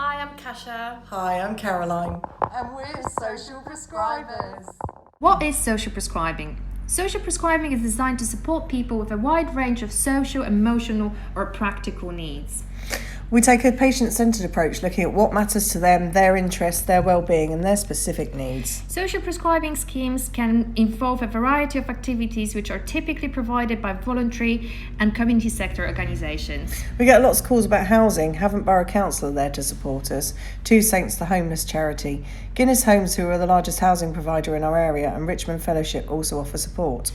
Hi, I'm Kasia. Hi, I'm Caroline. And we're social prescribers. What is social prescribing? Social prescribing is designed to support people with a wide range of social, emotional, or practical needs. We take a patient-centred approach, looking at what matters to them, their interests, their well-being and their specific needs. Social prescribing schemes can involve a variety of activities which are typically provided by voluntary and community sector organisations. We get lots of calls about housing. Havant Borough Council are there to support us. Two Saints, the homeless charity. Guinness Homes, who are the largest housing provider in our area, and Richmond Fellowship also offer support.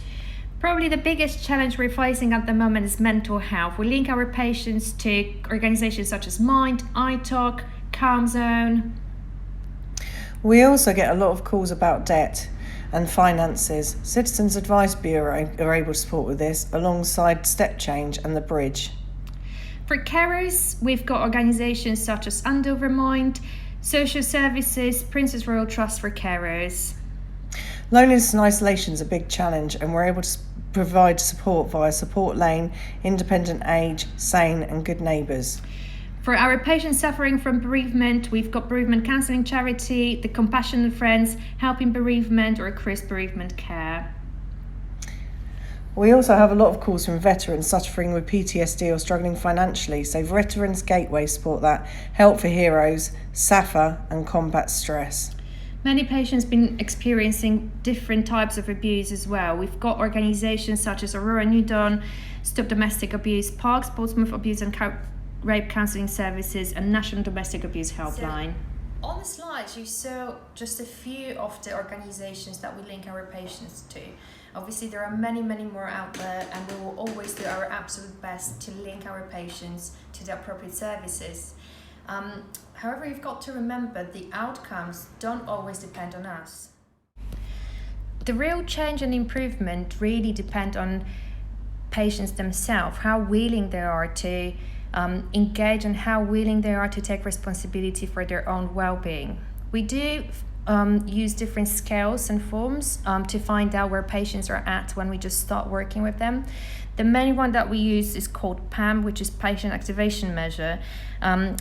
Probably the biggest challenge we're facing at the moment is mental health. We link our patients to organisations such as Mind, iTalk, Calm Zone. We also get a lot of calls about debt and finances. Citizens Advice Bureau are able to support with this, alongside Step Change and The Bridge. For carers, we've got organisations such as Andover Mind, Social Services, Princess Royal Trust for Carers. Loneliness and isolation is a big challenge, and we're able to provide support via Support Lane, Independent Age, Sane and Good Neighbours. For our patients suffering from bereavement, we've got Bereavement Counselling Charity, the Compassionate Friends, Helping Bereavement or Chris Bereavement Care. We also have a lot of calls from veterans suffering with PTSD or struggling financially, so Veterans Gateway support that, Help for Heroes, SAFA and Combat Stress. Many patients have been experiencing different types of abuse as well. We've got organisations such as Aurora New Dawn, Stop Domestic Abuse, Parks, Portsmouth Abuse and Rape Counselling Services and National Domestic Abuse Helpline. So, on the slides, you saw just a few of the organisations that we link our patients to. Obviously, there are many, many more out there, and we will always do our absolute best to link our patients to the appropriate services. However, you've got to remember the outcomes don't always depend on us. The real change and improvement really depend on patients themselves, how willing they are to engage and how willing they are to take responsibility for their own well-being. We do use different scales and forms to find out where patients are at when we just start working with them. The main one that we use is called PAM, which is Patient Activation Measure,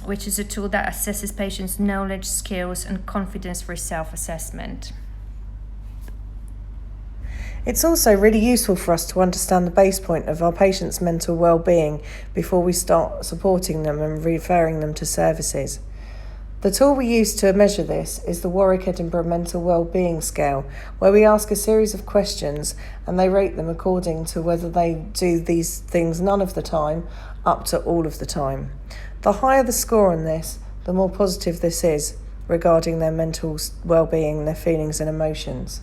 which is a tool that assesses patients' knowledge, skills, and confidence for self-assessment. It's also really useful for us to understand the base point of our patients' mental well-being before we start supporting them and referring them to services. The tool we use to measure this is the Warrick Edinburgh Mental Wellbeing Scale, where we ask a series of questions and they rate them according to whether they do these things none of the time up to all of the time. The higher the score on this, the more positive this is regarding their mental well-being, their feelings and emotions.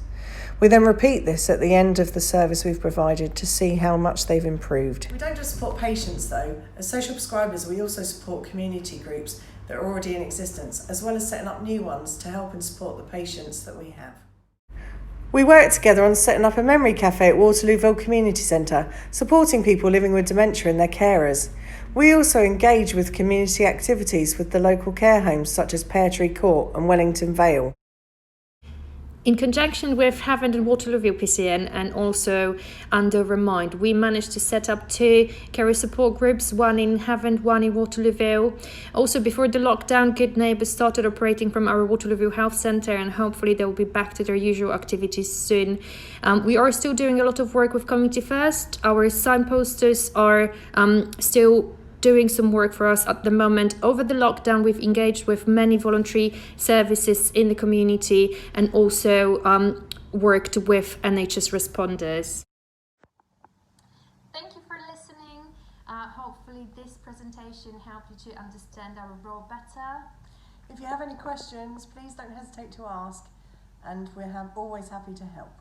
We then repeat this at the end of the service we've provided to see how much they've improved. We don't just support patients though. As social prescribers, we also support community groups that are already in existence, as well as setting up new ones to help and support the patients that we have. We work together on setting up a memory cafe at Waterlooville Community Centre, supporting people living with dementia and their carers. We also engage with community activities with the local care homes such as Pear Tree Court and Wellington Vale. In conjunction with Havant and Waterlooville PCN and also Andover Mind, we managed to set up 2 carer support groups, one in Havant, one in Waterlooville. Also, before the lockdown, Good Neighbours started operating from our Waterlooville Health Centre, and hopefully they will be back to their usual activities soon. We are still doing a lot of work with Community First. Our signposters are still doing some work for us at the moment. Over the lockdown, we've engaged with many voluntary services in the community and also worked with NHS responders. Thank you for listening. Hopefully this presentation helped you to understand our role better. If you have any questions, please don't hesitate to ask, and we're always happy to help.